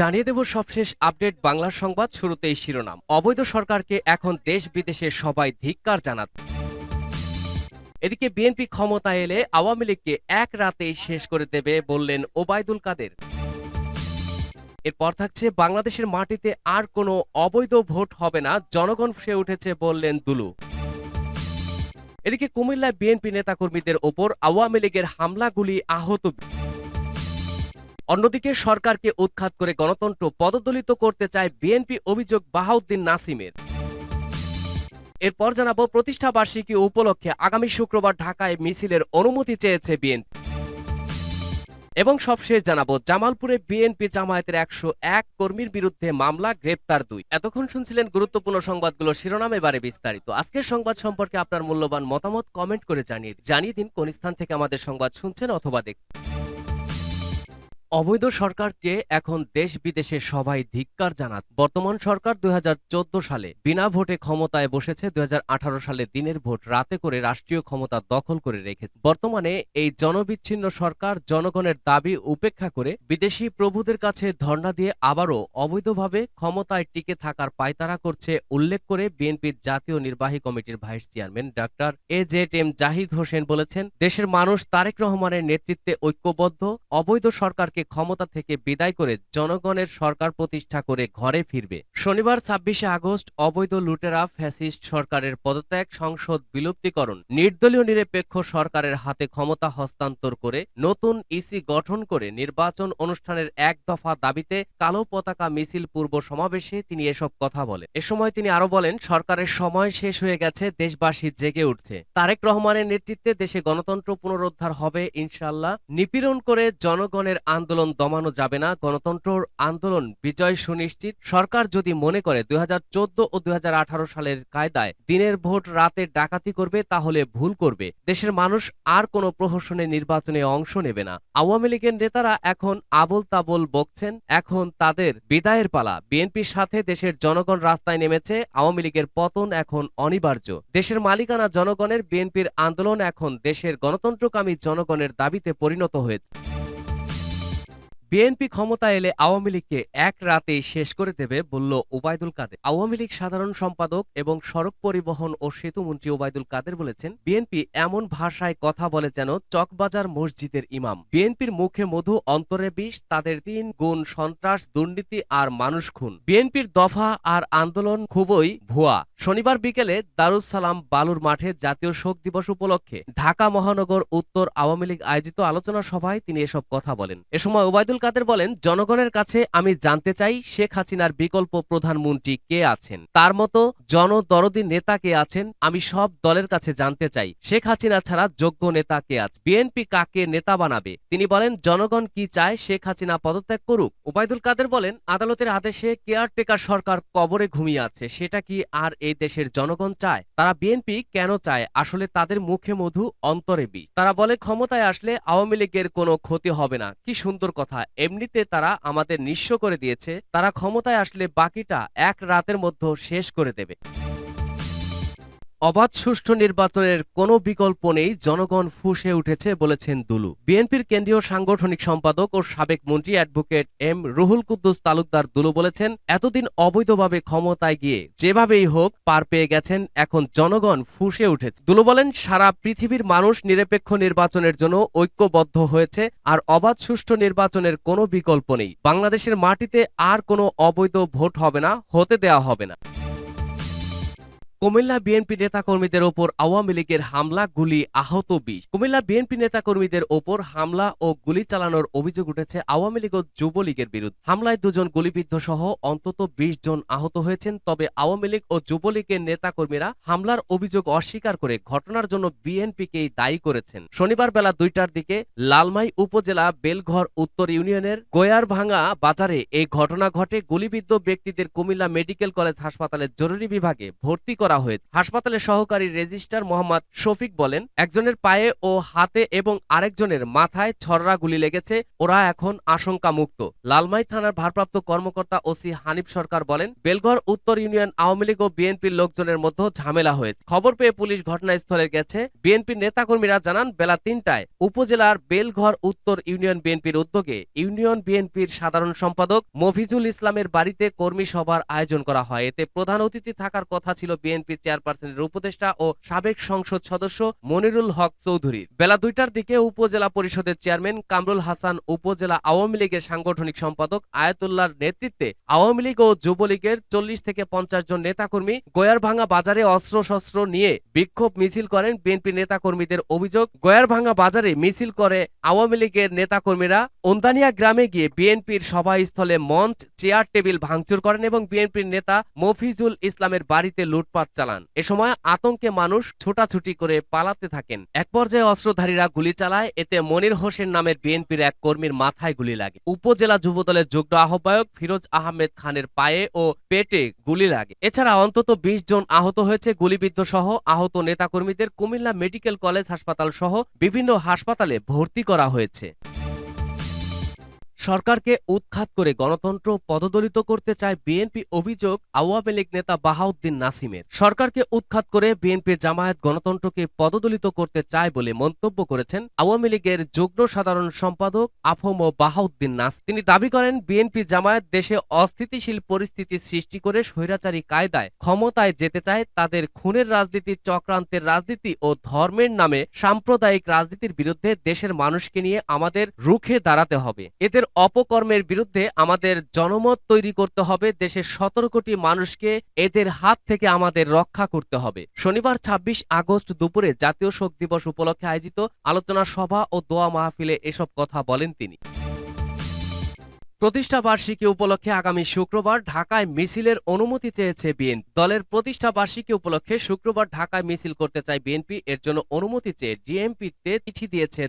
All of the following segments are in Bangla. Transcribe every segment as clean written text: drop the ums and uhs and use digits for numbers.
জানিয়ে দেব সবশেষ আপডেট বাংলা সংবাদ। শুরুতেই শিরোনাম। অবৈধ সরকারকে এখন দেশ বিদেশে সবাই ধিক্কার জানাচ্ছে। এদিকে বিএনপি ক্ষমতায় এলে আওয়ামী লীগকে এক রাতেই শেষ করে দেবে বললেন ওবায়দুল কাদের। এরপর থাকছে বাংলাদেশের মাটিতে আর কোনো অবৈধ ভোট হবে না, জনগণ ফুঁসে উঠেছে বললেন দুলু। এদিকে কুমিল্লায় বিএনপি নেতাকর্মীদের ওপর আওয়ামী লীগের হামলা, গুলি, আহত। অন্যদিকে সরকারকে উৎখাত করে গণতন্ত্র পদদলিত করতে চায় বিএনপি, অভিযোগ বাহাউদ্দিন নাসিমের। এরপর জানাবো প্রতিষ্ঠা বার্ষিকী উপলক্ষে আগামী শুক্রবার ঢাকায় মিছিলের অনুমতি চেয়েছে বিএনপি। এবং সবশেষ জানাবো জামালপুরে বিএনপি জামায়াতের 101 কর্মীর বিরুদ্ধে মামলা, গ্রেপ্তার 2। এতক্ষণ শুনছিলেন গুরুত্বপূর্ণ সংবাদগুলো শিরোনাম, এবারে বিস্তারিত। আজকের সংবাদ সম্পর্কে আপনার মূল্যবান মতামত কমেন্ট করে জানিয়ে দিন কোন স্থান থেকে আমাদের সংবাদ শুনছেন অথবা দেখছেন। অবৈধ সরকারকে এখন দেশ বিদেশে সবাই ধিক্কার জানাত। বর্তমান সরকার 2014 সালে বিনা ভোটে ক্ষমতায় বসেছে। 2018 সালে দিনের ভোট রাতে করে রাষ্ট্রীয় ক্ষমতা দখল করে রেখেছে। বর্তমানে এই জনবিচ্ছিন্ন সরকার জনগণের দাবি উপেক্ষা করে বিদেশি প্রভুদের কাছে ধর্ণা দিয়ে আবারও অবৈধভাবে ক্ষমতায় টিকে থাকার পায়তারা করছে উল্লেখ করে বিএনপির জাতীয় নির্বাহী কমিটির vice chairman doctor AZM Zahid Hossain বলেছেন, দেশের মানুষ তারেক রহমানের নেতৃত্বে ঐক্যবদ্ধ। অবৈধ সরকারকে ক্ষমতা থেকে বিদায় করে জনগণের সরকার প্রতিষ্ঠা করে ঘরে ফিরবে। শনিবার 26শে আগস্ট অবৈধ লুটেরা ফ্যাসিস্ট সরকারের পদত্যাগ, সংসদ বিলুপ্তিকরণ, নির্দলীয় নিরপেক্ষ সরকারের হাতে ক্ষমতা হস্তান্তর করে নতুন ইসি গঠন করে নির্বাচন অনুষ্ঠানের এক দফা দাবিতে কালো পতাকা মিছিল পূর্ব সমাবেশে তিনি এসব কথা বলেন। এ সময় তিনি আরো বলেন, সরকারের সময় শেষ হয়ে গেছে, দেশবাসী জেগে উঠছে। তারেক রহমানের নেতৃত্বে দেশে গণতন্ত্র পুনরুদ্ধার হবে ইনশাআল্লাহ। নিপীড়ন করে জনগণের আন্দোলন দমানো যাবে না। গণতন্ত্রর আন্দোলন বিজয় সুনিশ্চিত। সরকার যদি মনে করে 2014 ও 2018 সালের কায়দায় দিনের ভোট রাতে ডাকাতি করবে, তাহলে ভুল করবে। দেশের মানুষ আর কোনো প্রহসনের নির্বাচনে অংশ নেবে না। আওয়ামী লীগের নেতারা এখন আবোল তাবোল বকছেন, এখন তাদের বিদায়ের পালা। বিএনপির সাথে দেশের জনগণ রাস্তায় নেমেছে। আওয়ামী লীগের পতন এখন অনিবার্য। দেশের মালিকানা জনগণের। বিএনপির আন্দোলন এখন দেশের গণতন্ত্রকামী জনগণের দাবিতে পরিণত হয়েছে। বিএনপি ক্ষমতা এলে আওয়ামী লীগকে এক রাতেই শেষ করে দেবে বলল ওবায়দুল কাদের। আওয়ামী লীগ সাধারণ সম্পাদক এবং সড়ক পরিবহন ও সেতু মন্ত্রী ওবায়দুল কাদের বলেছেন, বিএনপি এমন ভাষায় কথা বলে যেন চকবাজার মসজিদের ইমাম। বিএনপির মুখে মধু, অন্তরে বিষ। তাদের 3 গুণ সন্ত্রাস, দুর্নীতি আর মানুষ খুন। বিএনপির দফা আর আন্দোলন খুবই ভুয়া। শনিবার বিকেলে দারুস সালাম বালুর মাঠে জাতীয় শোক দিবস উপলক্ষে ঢাকা মহানগর উত্তর আওয়ামী লীগ আয়োজিত আলোচনা সভায় তিনি এসব কথা বলেন। এ সময় ওবায়দুল কাদের বলেন, জনগণের কাছে আমি জানতে চাই, শেখ হাসিনার বিকল্প প্রধানমন্ত্রী কে আছেন? তার মতো জনদরদী নেতা কে আছেন? আমি সব দলের কাছে জানতে চাই, শেখ হাসিনা ছাড়া যোগ্য নেতা কে আছে? বিএনপি কাকে নেতা বানাবে? তিনি বলেন, জনগণ কি চায়? শেখ হাসিনা পদত্যাগ করুক। ওবায়দুল কাদের বলেন, আদালতের আদেশে কেয়ারটেকার সরকার কবরে ঘুমিয়ে আছে, সেটা কি আর এই দেশের জনগণ চায়? তারা বিএনপি কেন চায়? আসলে তাদের মুখে মধু, অন্তরে বিষ। তারা বলে ক্ষমতায় আসলে আওয়ামী লীগের কোনো ক্ষতি হবে না। কি সুন্দর কথা! এমনিতে তারা আমাদের নিঃস্ব করে দিয়েছে, তারা ক্ষমতায় আসলে বাকিটা এক রাতের মধ্যে শেষ করে দেবে। অবাধ সুষ্ঠু নির্বাচনের কোনো বিকল্প নেই, জনগণ ফুঁসে উঠেছে বলেছেন দুলু। বিএনপির কেন্দ্রীয় সাংগঠনিক সম্পাদক ও সাবেক মন্ত্রী অ্যাডভোকেট এম রুহুল কুদ্দুস তালুকদার দুলু বলেছেন, এতদিন অবৈধভাবে ক্ষমতায় গিয়ে যেভাবেই হোক পার পেয়ে গেছেন, এখন জনগণ ফুঁসে উঠেছে। দুলু বলেন, সারা পৃথিবীর মানুষ নিরপেক্ষ নির্বাচনের জন্য ঐক্যবদ্ধ হয়েছে, আর অবাধ সুষ্ঠু নির্বাচনের কোনো বিকল্প নেই। বাংলাদেশের মাটিতে আর কোনো অবৈধ ভোট হবে না, হতে দেওয়া হবে না। কুমিল্লা বিএনপি নেতাকর্মীদের ওপর আওয়ামী লীগের হামলা, গুলি, আহত 20। কুমিল্লা বিএনপি নেতাকর্মীদের ওপর হামলা ও গুলি চালানোর অভিযোগ উঠেছে আওয়ামী লীগ ও যুবলীগের বিরুদ্ধে। হামলায় 2 জন গুলিবিদ্ধ সহ অন্তত 20 জন আহত হয়েছেন। তবে আওয়ামী লীগ ও যুবলীগের নেতাকর্মীরা হামলার অভিযোগ অস্বীকার করে ঘটনার জন্য বিএনপিকেই দায়ী করেছেন। শনিবার বেলা 2টার দিকে লালমাই উপজেলা বেলঘর উত্তর ইউনিয়নের গোয়ারভাঙ্গা বাজারে এই ঘটনা ঘটে। গুলিবিদ্ধ ব্যক্তিদের কুমিল্লা মেডিকেল কলেজ হাসপাতালের জরুরি বিভাগে ভর্তি করা করা হয়েছে। হাসপাতালের সহকারী রেজিস্ট্রার মোহাম্মদ শফিক বলেন, একজনের পায়ে ও হাতে এবং আরেকজনের মাথায় ছররা গুলি লেগেছে, ওরা এখন আশঙ্কা মুক্ত। লালমাই থানার ভারপ্রাপ্ত কর্মকর্তা ওসি হানিফ সরকার বলেন, বেলঘর উত্তর ইউনিয়ন আওয়ামী লীগ ও বিএনপির লোকজনের মধ্যে ঝামেলা হয়েছে। খবর পেয়ে পুলিশ ঘটনাস্থলে গেছে। বিএনপির নেতাকর্মীরা জানান, বেলা ৩টায় উপজেলার বেলঘর উত্তর ইউনিয়ন বিএনপির উদ্যোগে ইউনিয়ন বিএনপির সাধারণ সম্পাদক মফিজুল ইসলামের বাড়িতে কর্মী সভার আয়োজন করা হয়। এতে প্রধান অতিথি থাকার কথা ছিল বিএনপির চেয়ারপারসনের উপদেষ্টা ও সাবেক সংসদ সদস্য মনিরুল হক চৌধুরীর। বেলা ২টার দিকে উপজেলা পরিষদের চেয়ারম্যান কামরুল হাসান, উপজেলা আওয়ামী লীগের সাংগঠনিক সম্পাদক আয়াতুল্লাহর নেতৃত্বে আওয়ামী লীগ ও যুবলীগের ৪০ থেকে ৫০ জন নেতাকর্মী গয়ারভাঙ্গা বাজারে অস্ত্রশস্ত্র নিয়ে বিক্ষোভ মিছিল করেন। বিএনপি নেতাকর্মীদের অভিযোগ, গয়ারভাঙ্গা বাজারে মিছিল করে আওয়ামী লীগের নেতাকর্মীরা ওন্দানিয়া গ্রামে গিয়ে বিএনপির সভাস্থলে মঞ্চ, চেয়ার টেবিল ভাঙচুর করেন এবং বিএনপির নেতা মফিজুল ইসলামের বাড়িতে লুটপাট চালান। এ সময় আতঙ্কে মানুষ ছোটাছুটি করে পালাতে থাকেন। এক পর্যায়ে অস্ত্রধারীরা গুলি চালায়। এতে মনির হোসেন নামের বিএনপির এক কর্মীর মাথায় গুলি লাগে। উপজেলা যুবদলের যুগ্ম আহ্বায়ক ফিরোজ আহমেদ খানের পায়ে ও পেটে গুলি লাগে। এছাড়া অন্তত ২০ জন আহত হয়েছে। গুলিবিদ্ধ সহ আহত নেতাকর্মীদের কুমিল্লা মেডিকেল কলেজ হাসপাতাল সহ বিভিন্ন হাসপাতালে ভর্তি করা হয়েছে। সরকারকে উৎখাত করে গণতন্ত্র পদদলিত করতে চায় বিএনপি, অভিযোগ আওয়ামী লীগ নেতা বাহাউদ্দিন নাসিমের। সরকারকে উৎখাত করে বিএনপি জামায়াত গণতন্ত্রকে পদদলিত করতে চায় বলে মন্তব্য করেছেন আওয়ামী লীগের যুগ্ম সাধারণ সম্পাদক আফম বাহাউদ্দিন নাস। তিনি দাবি করেন, বিএনপি জামায়াত দেশে অস্থিতিশীল পরিস্থিতি সৃষ্টি করে স্বৈরাচারী কায়দায় ক্ষমতায় যেতে চায়। তাদের খুনের রাজনীতি, চক্রান্তের রাজনীতি ও ধর্মের নামে সাম্প্রদায়িক রাজনীতির বিরুদ্ধে দেশের মানুষকে নিয়ে আমাদের রুখে দাঁড়াতে হবে। এদের অপকর্মের বিরুদ্ধে আমাদের জনমত তৈরি করতে হবে। দেশের ১৭ কোটি মানুষকে এদের হাত থেকে আমাদের রক্ষা করতে হবে। শনিবার ২৬ আগস্ট দুপুরে জাতীয় শোক দিবস উপলক্ষে আয়োজিত আলোচনা সভা ও দোয়া মাহফিলে এসব কথা বলেন তিনি। প্রতিষ্ঠা বার্ষিকী উপলক্ষে আগামী শুক্রবার ঢাকায় মিছিলের অনুমতি চেয়েছে বিএনপি। দলের প্রতিষ্ঠা বার্ষিকী উপলক্ষে শুক্রবার ঢাকায় মিছিল করতে চায় বিএনপি। এর জন্য অনুমতি চেয়ে ডিএমপিতে চিঠি দিয়েছে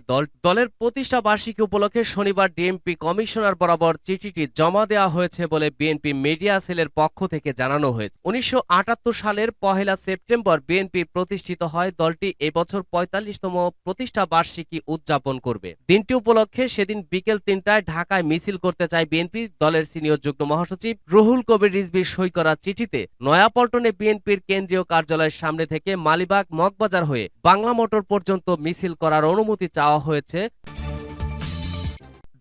দলের প্রতিষ্ঠা বার্ষিকী উপলক্ষে শনিবার ডিএমপি কমিশনার বরাবর চিঠিটি জমা দেওয়া হয়েছে বলে বিএনপি মিডিয়া সেলের পক্ষ থেকে জানানো হয়েছে। ১৯৭৮ সালের ১ সেপ্টেম্বর বিএনপি প্রতিষ্ঠিত হয়। দলটি এবছর ৪৫তম প্রতিষ্ঠা বার্ষিকী উদযাপন করবে। দিনটি উপলক্ষে সেদিন বিকেল ৩টায় ঢাকায় মিছিল করতে চায় বিএনপি। দলের সিনিয়র যুগ্ম মহাসচিব রুহুল কবির রিজভীর সই করা চিঠিতে নয়াপল্টনে বিএনপির কেন্দ্রীয় কার্যালয়ের সামনে থেকে মালিবাগ মগবাজার হয়ে বাংলা মোটর পর্যন্ত মিছিল করার অনুমতি চাওয়া হয়েছে।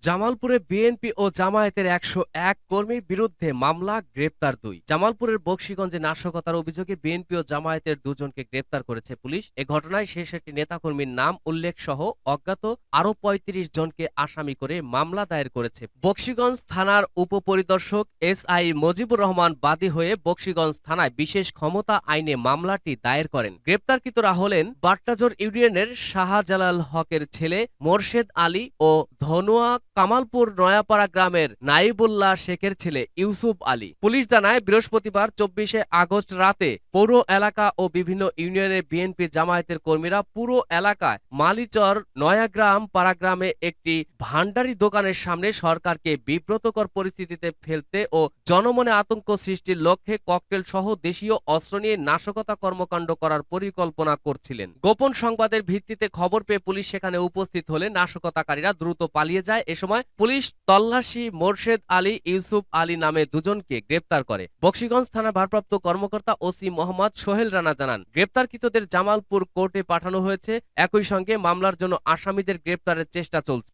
জামালপুরে বিএনপি ও জামায়াতের ১০১ কর্মীর বিরুদ্ধে মামলা, গ্রেপ্তার ২। জামালপুরের বকশীগঞ্জে নাশকতার অভিযোগে বিএনপি ও জামায়াতের দুজনকে গ্রেপ্তার করেছে পুলিশ। এ ঘটনায় ৬৬ নেতাকর্মীর নাম উল্লেখ সহ অজ্ঞাত আরও ৩৫ জনকে আসামি করে মামলা দায়ের করেছে। বকশীগঞ্জ থানার উপপরিদর্শক এসআই মজিবুর রহমান বাদী হয়ে বকশীগঞ্জ থানায় বিশেষ ক্ষমতা আইনে মামলাটি দায়ের করেন। গ্রেপ্তারকৃতরা হলেন বাট্টাজোর ইউনিয়নের শাহজালাল হকের ছেলে মোরশেদ আলী ও ধনুয়া কামালপুর নয়াপাড়া গ্রামের নাইবুল্লাহ শেখের ছেলে ইউসুফ আলী। পুলিশ জানায়, বৃহস্পতিবার ২৪ আগস্ট রাতে পৌর এলাকা ও বিভিন্ন ইউনিয়নের বিএনপি জামায়াতের কর্মীরা পুরো এলাকায় মালিচর নয়াগ্রাম পাড়াগ্রামে একটি ভান্ডারি দোকানের সামনে সরকারকে বিব্রতকর পরিস্থিতিতে ফেলতে ও জনমনে আতঙ্ক সৃষ্টির লক্ষ্যে ককটেল সহ দেশীয় অস্ত্র নিয়ে নাশকতা কর্মকাণ্ড করার পরিকল্পনা করছিলেন। গোপন সংবাদের ভিত্তিতে খবর পেয়ে পুলিশ সেখানে উপস্থিত হলে নাশকতাকারীরা দ্রুত পালিয়ে যায়। এ সময় পুলিশ তল্লাশি মোরশেদ আলী, ইউসুফ আলী নামে দুজনকে গ্রেপ্তার করে। বকশীগঞ্জ থানার ভারপ্রাপ্ত কর্মকর্তা ওসি মোহাম্মদ সোহেল রানা জানান, গ্রেপ্তারকৃতদের জামালপুর কোর্টে পাঠানো হয়েছে। একই সঙ্গে মামলার জন্য আসামিদের গ্রেপ্তারের চেষ্টা চলছে।